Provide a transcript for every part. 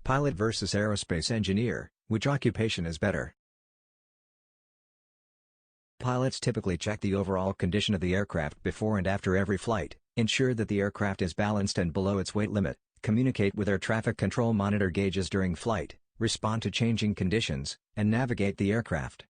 Pilot versus aerospace engineer, which occupation is better? Pilots typically check the overall condition of the aircraft before and after every flight, ensure that the aircraft is balanced and below its weight limit, communicate with air traffic control monitor gauges during flight, respond to changing conditions, and navigate the aircraft.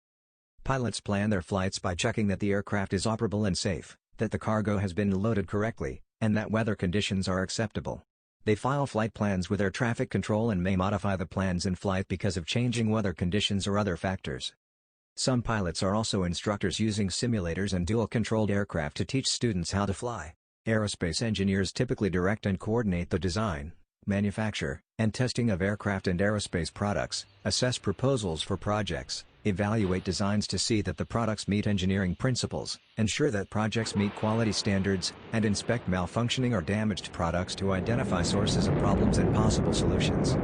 Pilots plan their flights by checking that the aircraft is operable and safe, that the cargo has been loaded correctly, and that weather conditions are acceptable. They file flight plans with air traffic control and may modify the plans in flight because of changing weather conditions or other factors. Some pilots are also instructors using simulators and dual-controlled aircraft to teach students how to fly. Aerospace engineers typically direct and coordinate the design, manufacture, and testing of aircraft and aerospace products, assess proposals for projects, evaluate designs to see that the products meet engineering principles, ensure that projects meet quality standards, and inspect malfunctioning or damaged products to identify sources of problems and possible solutions.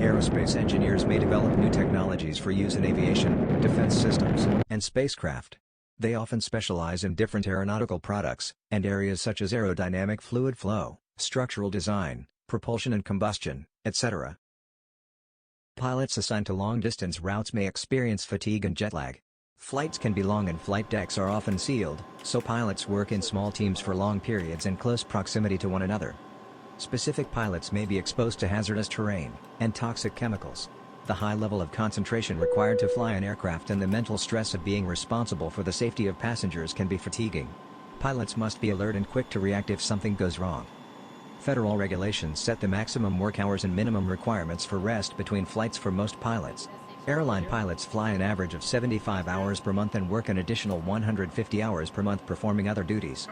Aerospace engineers may develop new technologies for use in aviation, defense systems, and spacecraft. They often specialize in different aeronautical products, and areas such as aerodynamic fluid flow, structural design, propulsion and combustion, etc. Pilots assigned to long-distance routes may experience fatigue and jet lag. Flights can be long and flight decks are often sealed, so pilots work in small teams for long periods in close proximity to one another. Specific pilots may be exposed to hazardous terrain and toxic chemicals. The high level of concentration required to fly an aircraft and the mental stress of being responsible for the safety of passengers can be fatiguing. Pilots must be alert and quick to react if something goes wrong. Federal regulations set the maximum work hours and minimum requirements for rest between flights for most pilots. Airline pilots fly an average of 75 hours per month and work an additional 150 hours per month performing other duties.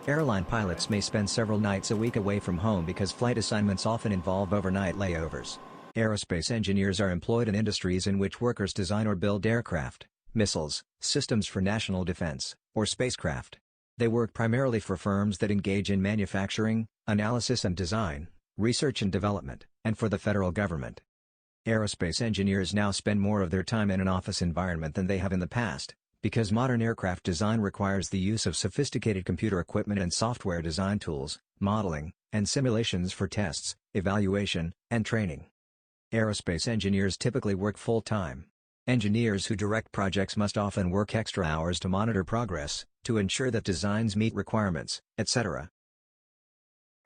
Airline pilots may spend several nights a week away from home because flight assignments often involve overnight layovers. Aerospace engineers are employed in industries in which workers design or build aircraft, missiles, systems for national defense, or spacecraft. They work primarily for firms that engage in manufacturing, analysis and design, research and development, and for the federal government. Aerospace engineers now spend more of their time in an office environment than they have in the past, because modern aircraft design requires the use of sophisticated computer equipment and software design tools, modeling, and simulations for tests, evaluation, and training. Aerospace engineers typically work full-time. Engineers who direct projects must often work extra hours to monitor progress, to ensure that designs meet requirements, etc.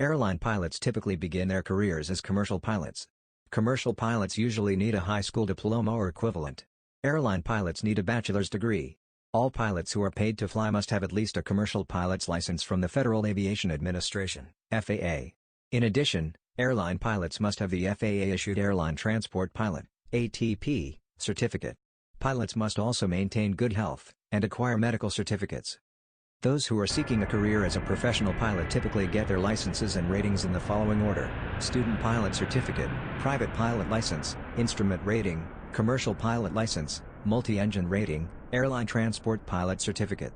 Airline pilots typically begin their careers as commercial pilots. Commercial pilots usually need a high school diploma or equivalent. Airline pilots need a bachelor's degree. All pilots who are paid to fly must have at least a commercial pilot's license from the Federal Aviation Administration, FAA. In addition, airline pilots must have the FAA-issued Airline Transport Pilot, ATP, certificate. Pilots must also maintain good health, and acquire medical certificates. Those who are seeking a career as a professional pilot typically get their licenses and ratings in the following order: Student Pilot Certificate, Private Pilot License, Instrument Rating, Commercial Pilot License, Multi-Engine Rating, Airline Transport Pilot Certificate.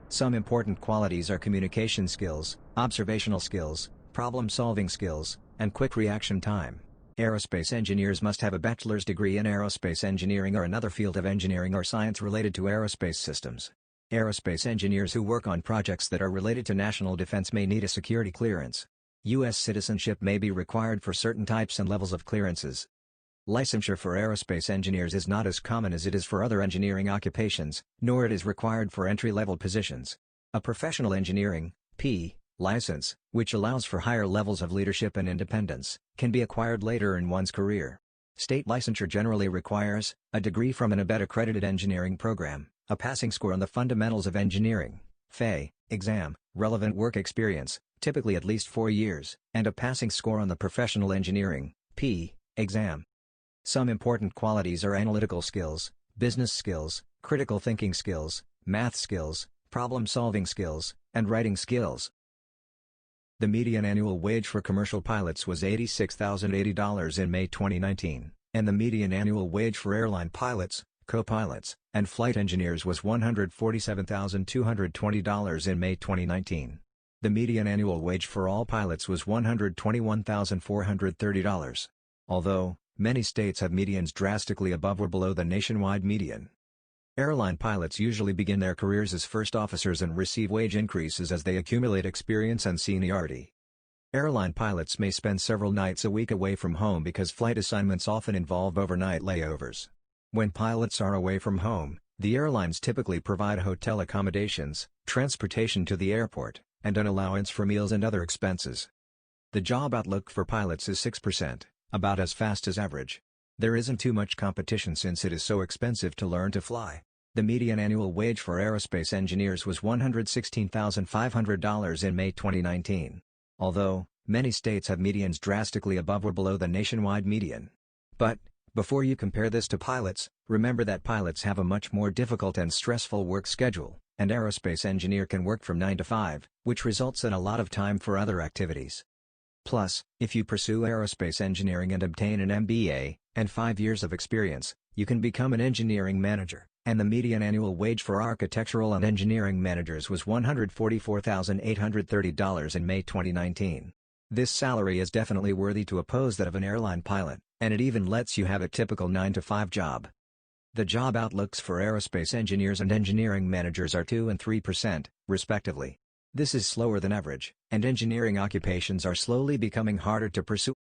Some important qualities are communication skills, observational skills, problem-solving skills, and quick reaction time. Aerospace engineers must have a bachelor's degree in aerospace engineering or another field of engineering or science related to aerospace systems. Aerospace engineers who work on projects that are related to national defense may need a security clearance. U.S. citizenship may be required for certain types and levels of clearances. Licensure for aerospace engineers is not as common as it is for other engineering occupations, nor it is required for entry-level positions. A professional engineering (P) license, which allows for higher levels of leadership and independence, can be acquired later in one's career. State licensure generally requires a degree from an ABET-accredited engineering program, a passing score on the Fundamentals of Engineering (FE) exam, relevant work experience, typically at least 4 years, and a passing score on the Professional Engineering (P) exam. Some important qualities are analytical skills, business skills, critical thinking skills, math skills, problem-solving skills, and writing skills. The median annual wage for commercial pilots was $86,080 in May 2019, and the median annual wage for airline pilots, co-pilots, and flight engineers was $147,220 in May 2019. The median annual wage for all pilots was $121,430. Although, many states have medians drastically above or below the nationwide median. Airline pilots usually begin their careers as first officers and receive wage increases as they accumulate experience and seniority. Airline pilots may spend several nights a week away from home because flight assignments often involve overnight layovers. When pilots are away from home, the airlines typically provide hotel accommodations, transportation to the airport, and an allowance for meals and other expenses. The job outlook for pilots is 6%, about as fast as average. There isn't too much competition since it is so expensive to learn to fly. The median annual wage for aerospace engineers was $116,500 in May 2019. Although, many states have medians drastically above or below the nationwide median. But, before you compare this to pilots, remember that pilots have a much more difficult and stressful work schedule, and aerospace engineer can work from 9 to 5, which results in a lot of time for other activities. Plus, if you pursue aerospace engineering and obtain an MBA, and 5 years of experience, you can become an engineering manager, and the median annual wage for architectural and engineering managers was $144,830 in May 2019. This salary is definitely worthy to oppose that of an airline pilot, and it even lets you have a typical 9 to 5 job. The job outlooks for aerospace engineers and engineering managers are 2 and 3%, respectively. This is slower than average, and engineering occupations are slowly becoming harder to pursue.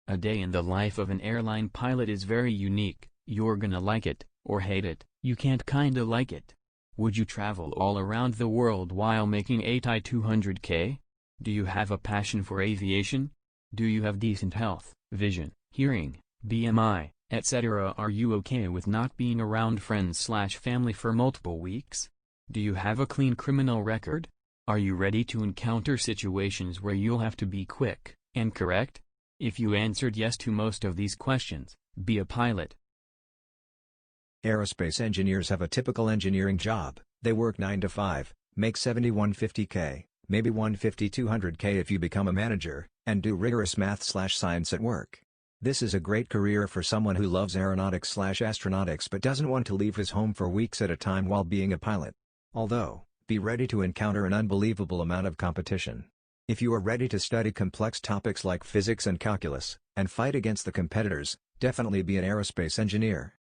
A day in the life of an airline pilot is very unique. You're gonna like it, or hate it. You can't kinda like it. Would you travel all around the world while making 200K? Do you have a passion for aviation? Do you have decent health, vision, hearing, BMI, etc.? Are you okay with not being around friends/family for multiple weeks? Do you have a clean criminal record? Are you ready to encounter situations where you'll have to be quick and correct? If you answered yes to most of these questions, be a pilot. Aerospace engineers have a typical engineering job. They work 9 to 5, make $71.50K, maybe $150-200K if you become a manager, and do rigorous math/science at work. This is a great career for someone who loves aeronautics/astronautics but doesn't want to leave his home for weeks at a time while being a pilot. Although, be ready to encounter an unbelievable amount of competition. If you are ready to study complex topics like physics and calculus, and fight against the competitors, definitely be an aerospace engineer.